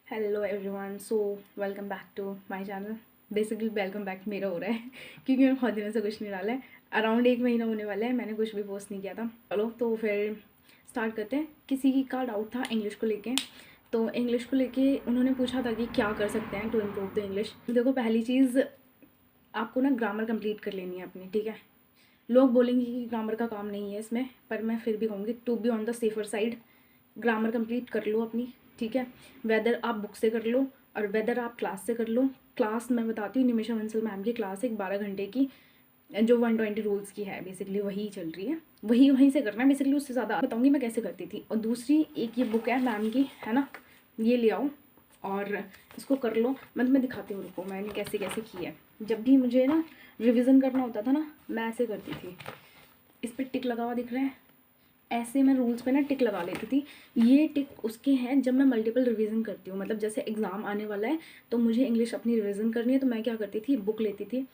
Hello everyone, so welcome back to my channel. Basically welcome back मेरा हो रहा है क्योंकि मैंने बहुत दिनों से कुछ नहीं डाला है। अराउंड 1 महीना होने वाला है मैंने कुछ भी पोस्ट नहीं किया था। चलो तो फिर स्टार्ट करते हैं। किसी का डाउट था इंग्लिश को लेके, तो इंग्लिश को लेके उन्होंने पूछा था कि क्या कर सकते हैं टू इम्प्रूव द इंग्लिश। देखो, पहली चीज़ आपको ना ग्रामर कंप्लीट कर लेनी है अपनी, ठीक है। लोग बोलेंगे कि ग्रामर का काम नहीं है इसमें, पर मैं फिर भी कहूँगी to be on the safer side, grammar complete कर लो अपनी, ठीक है। वेदर आप बुक से कर लो और वेदर आप क्लास से कर लो। क्लास मैं बताती हूँ, निमिषा बंसल मैम की क्लास एक 12 घंटे की, जो 120 रूल्स की है, बेसिकली वही चल रही है, वही वहीं से करना है बेसिकली। उससे ज़्यादा बताऊँगी मैं कैसे करती थी। और दूसरी एक ये बुक है मैम की, है ना, ये ले आओ और इसको कर लो। मैं दिखाती हूँ, रुको, मैंने कैसे कैसे की है। जब भी मुझे ना रिविज़न करना होता था ना, मैं ऐसे करती थी। इस पर टिक लगा हुआ दिख रहा है, ऐसे मैं रूल्स पे ना टिक लगा लेती थी। ये टिक उसके हैं जब मैं मल्टीपल रिवीजन करती हूँ, मतलब जैसे एग्ज़ाम आने वाला है तो मुझे इंग्लिश अपनी रिवीजन करनी है, तो मैं क्या करती थी, बुक लेती थी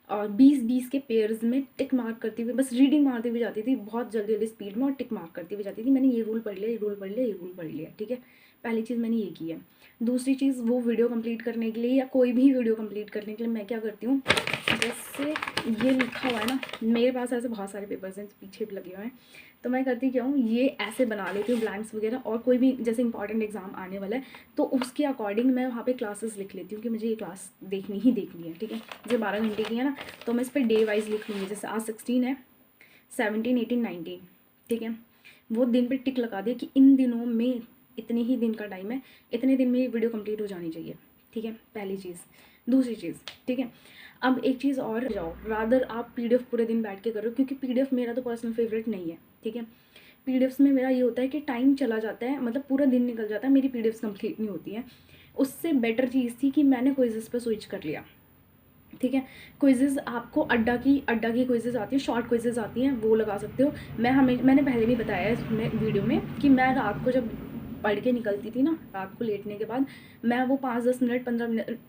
और 20-20 के पेयर्स में टिक मार्क करती हुई, बस रीडिंग मारती हुई जाती थी बहुत जल्दी जल्दी स्पीड में, और टिक मार्क करती हुई जाती थी। मैंने ये रूल पढ़ लिया, ये रूल पढ़ लिया, ये रूल पढ़ लिया, ठीक है। पहली चीज़ मैंने ये की है। दूसरी चीज़, वो वीडियो कंप्लीट करने के लिए या कोई भी वीडियो कंप्लीट करने के लिए मैं क्या करती हूँ, जैसे ये लिखा हुआ है ना, मेरे पास ऐसे बहुत सारे पेपर्स हैं पीछे भी लगे हुए हैं, तो मैं करती क्या हूँ, ये ऐसे बना लेती हूँ ब्लैंक्स वगैरह। और कोई भी जैसे इंपॉर्टेंट एग्जाम आने वाला है तो उसके अकॉर्डिंग मैं वहाँ पे क्लासेस लिख लेती हूँ कि मुझे ये क्लास देखनी ही देखनी है, ठीक है। जैसे 12 घंटे की है ना, तो मैं इस पर डे वाइज लिख लूँगी। जैसे आज 16 है, 17, 18, 19, ठीक है। वो दिन पर टिक लगा दिया कि इन दिनों में इतने ही दिन का टाइम है, इतने दिन में ये वीडियो कंप्लीट हो जानी चाहिए, ठीक है। पहली चीज़। दूसरी चीज़, ठीक है, अब एक चीज़ और जाओ, रादर आप पीडीएफ पूरे दिन बैठ के करो, क्योंकि पीडीएफ मेरा तो पर्सनल फेवरेट नहीं है, ठीक है। पीडीएफ्स में मेरा ये होता है कि टाइम चला जाता है, मतलब पूरा दिन निकल जाता है, मेरी पीडीएफ्स कंप्लीट नहीं होती हैं। उससे बेटर चीज़ थी कि मैंने क्विज़ेस पे स्विच कर लिया, ठीक है। क्विज़ेस आपको अड्डा की क्विज़ेस आती हैं, शॉर्ट क्विज़ेस आती हैं, वो लगा सकते हो। मैंने पहले भी बताया है इसमें वीडियो में कि मैं रात को जब पढ़ के निकलती थी ना, रात को लेटने के बाद मैं वो 5-10 मिनट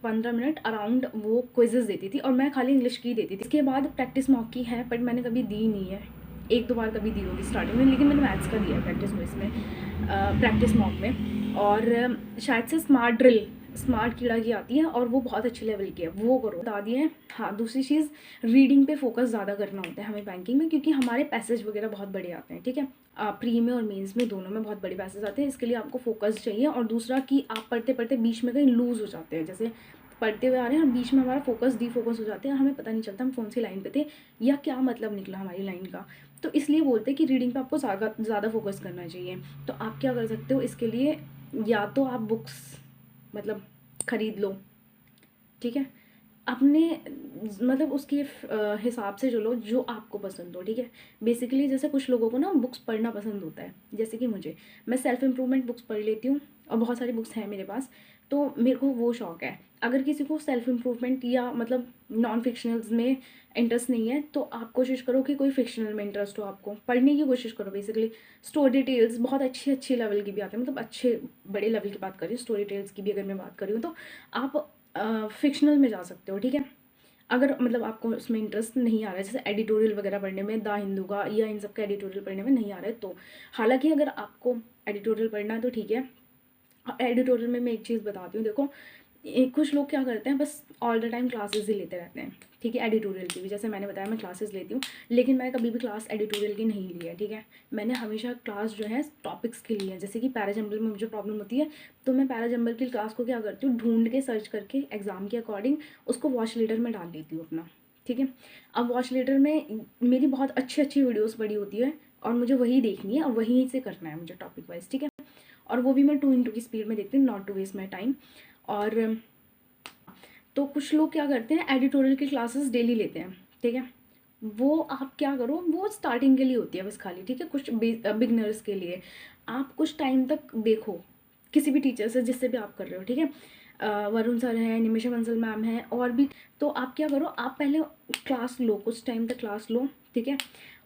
15 मिनट अराउंड वो क्विज़ेस देती थी, और मैं खाली इंग्लिश की देती थी। इसके बाद प्रैक्टिस मॉक की है, बट मैंने कभी दी नहीं है। 1-2 बार कभी दी होगी स्टार्टिंग में, लेकिन मैंने मैथ्स का दिया है प्रैक्टिस में, इसमें प्रैक्टिस मॉक में। और शायद से स्मार्ट कीड़ा की आती है, और वो बहुत अच्छे लेवल की है, वो करो, बता दिए हैं। हाँ, दूसरी चीज़, रीडिंग पे फोकस ज़्यादा करना होता है हमें बैंकिंग में, क्योंकि हमारे पैसेज वगैरह बहुत बड़े आते हैं, ठीक है। प्री में और मेंस में दोनों में बहुत बड़े पैसेज आते हैं, इसके लिए आपको फोकस चाहिए। और दूसरा कि आप पढ़ते पढ़ते बीच में कहीं लूज़ हो जाते हैं, जैसे पढ़ते हुए आ रहे हैं और बीच में हमारा फोकस डिफोकस हो जाते हैं, हमें पता नहीं चलता हम कौन सी लाइन पे थे या क्या मतलब निकला हमारी लाइन का। तो इसलिए बोलते हैं कि रीडिंग पे आपको ज़्यादा फोकस करना चाहिए। तो आप क्या कर सकते हो इसके लिए, या तो आप बुक्स मतलब ख़रीद लो, ठीक है, अपने मतलब उसके हिसाब से जो लो जो आपको पसंद हो, ठीक है। बेसिकली जैसे कुछ लोगों को ना बुक्स पढ़ना पसंद होता है, जैसे कि मुझे, मैं सेल्फ इम्प्रूवमेंट बुक्स पढ़ लेती हूँ, और बहुत सारी बुक्स हैं मेरे पास, तो मेरे को वो शौक है। अगर किसी को सेल्फ इम्प्रूवमेंट या मतलब नॉन फिक्शनल्स में इंटरेस्ट नहीं है, तो आप कोशिश करो कि कोई फिक्शनल में इंटरेस्ट हो, आपको पढ़ने की कोशिश करो। बेसिकली स्टोरी टेल्स बहुत अच्छी अच्छी लेवल की भी आती है, मतलब अच्छे बड़े लेवल की बात करें, स्टोरी टेल्स की भी अगर मैं बात करी हूँ, तो आप फिक्शनल में जा सकते हो, ठीक है। अगर मतलब आपको उसमें इंटरेस्ट नहीं आ रहा है, जैसे एडिटोरियल वगैरह पढ़ने में, द हिंदू का या इन सब का एडिटोरियल पढ़ने में नहीं आ रहा है, तो हालांकि अगर आपको एडिटोरियल पढ़ना है तो ठीक है। एडिटोरियल में मैं एक चीज़ बताती हूँ, देखो, कुछ लोग क्या करते हैं, बस ऑल द टाइम क्लासेस ही लेते रहते हैं, ठीक है। एडिटोरियल की भी, जैसे मैंने बताया, मैं क्लासेस लेती हूँ, लेकिन मैंने कभी भी क्लास एडिटोरियल की नहीं ली है, ठीक है। मैंने हमेशा क्लास जो है टॉपिक्स की ली है। जैसे कि पैराजम्बल में मुझे प्रॉब्लम होती है, तो मैं पैराजम्बल की क्लास को क्या करती हूँ, ढूंढ के सर्च करके एग्जाम के अकॉर्डिंग उसको वॉच लीडर में डाल लेती हूँ अपना, ठीक है। अब वॉच लीडर में मेरी बहुत अच्छी अच्छी वीडियोज़ पड़ी होती है, और मुझे वही देखनी है और वहीं से करना है मुझे टॉपिक वाइज, ठीक है। और वो भी मैं 2x की स्पीड में देखती हूँ, not to waste my time. और तो कुछ लोग क्या करते हैं, एडिटोरियल की क्लासेस डेली लेते हैं, ठीक है। वो आप क्या करो, वो स्टार्टिंग के लिए होती है बस खाली, ठीक है, कुछ बिगनर्स के लिए। आप कुछ टाइम तक देखो किसी भी टीचर से, जिससे भी आप कर रहे हो, ठीक है। वरुण सर हैं, निमिषा बंसल मैम हैं, और भी। तो आप क्या करो, आप पहले क्लास लो, कुछ टाइम तक क्लास लो, ठीक है।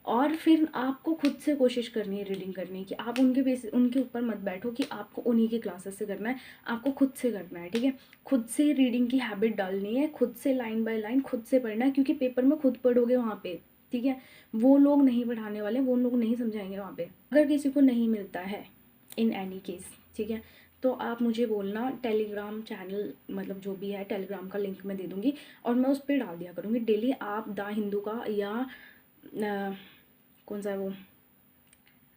और फिर आपको खुद से कोशिश करनी है रीडिंग करने की। आप उनके ऊपर मत बैठो कि आपको उन्हीं की क्लासेस से करना है, आपको खुद से करना है, ठीक है। खुद से रीडिंग की हैबिट डालनी है, खुद से लाइन बाय लाइन खुद से पढ़ना है, क्योंकि पेपर में खुद पढ़ोगे वहाँ पे, ठीक है। वो लोग नहीं पढ़ाने वाले, वो लोग नहीं समझाएंगे वहाँ पे। अगर किसी को नहीं मिलता है इन एनी केस, ठीक है, तो आप मुझे बोलना, टेलीग्राम चैनल मतलब जो भी है टेलीग्राम का लिंक मैं दे दूँगी और मैं उस पर डाल दिया करूँगी डेली। आप द हिंदू का या कौन सा है वो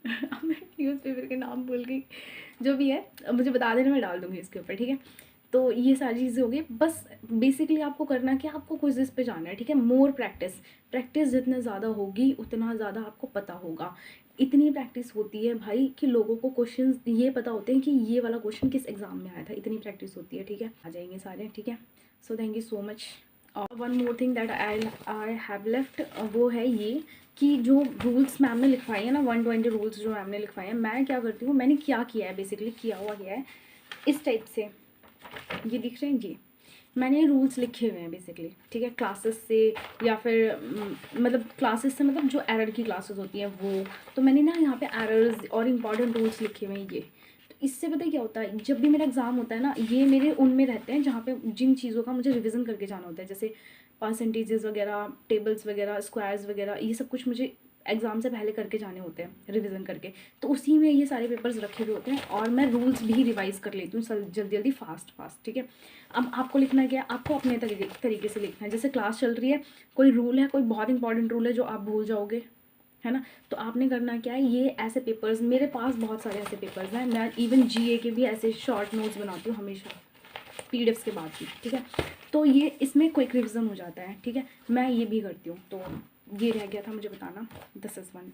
अब मैं न्यूज़पेपर के नाम भूल गई, जो भी है मुझे बता देना, मैं डाल दूँगी इसके ऊपर, ठीक है। तो ये सारी चीज़ें हो गई। बस बेसिकली आपको करना क्या, आपको क्विज़ेस पे जाना है, ठीक है। मोर प्रैक्टिस, प्रैक्टिस जितना ज़्यादा होगी उतना ज़्यादा आपको पता होगा। इतनी प्रैक्टिस होती है भाई कि लोगों को क्वेश्चंस ये पता होते हैं कि ये वाला क्वेश्चन किस एग्ज़ाम में आया था, इतनी प्रैक्टिस होती है, ठीक है। आ जाएंगे सारे, ठीक है। So thank you so much. One more thing that I have left, वो है ये कि जो रूल्स मैम ने लिखवाई है ना, 120 रूल्स जो मैम ने लिखवाए हैं, मैं क्या करती हूँ, मैंने क्या किया है बेसिकली, किया हुआ क्या है इस टाइप से, ये दिख रहे हैं, ये मैंने रूल्स लिखे हुए हैं बेसिकली, ठीक है। क्लासेस से या फिर मतलब क्लासेस से मतलब जो एरर की क्लासेस होती हैं वो, तो मैंने ना यहाँ पे एरर्स और इम्पॉर्टेंट रूल्स लिखे हुए हैं ये। तो इससे पता है क्या होता है, जब भी मेरा एग्ज़ाम होता है ना, ये मेरे उनमें रहते हैं जहाँ पे जिन चीज़ों का मुझे रिविज़न करके जाना होता है, जैसे परसेंटेजेस वगैरह, टेबल्स वगैरह, स्क्वायर्स वगैरह, ये सब कुछ मुझे एग्ज़ाम से पहले करके जाने होते हैं रिवीजन करके। तो उसी में ये सारे पेपर्स रखे हुए होते हैं और मैं रूल्स भी रिवाइज़ कर लेती हूँ जल्दी जल्दी, फास्ट, ठीक है। अब आपको लिखना क्या है, आपको अपने तरीके से लिखना है। जैसे क्लास चल रही है, कोई रूल है, कोई बहुत इंपॉर्टेंट रूल है जो आप भूल जाओगे, है ना, तो आपने करना क्या है, ये ऐसे पेपर्स, मेरे पास बहुत सारे ऐसे पेपर्स हैं, मैं इवन जीए के भी ऐसे शॉर्ट नोट्स बनाती हूँ हमेशा, पीडीएफ्स के बाद भी, ठीक है। तो ये इसमें क्विक रिविजन हो जाता है, ठीक है। मैं ये भी करती हूँ, तो ये रह गया था मुझे बताना, दिस इज़ वन।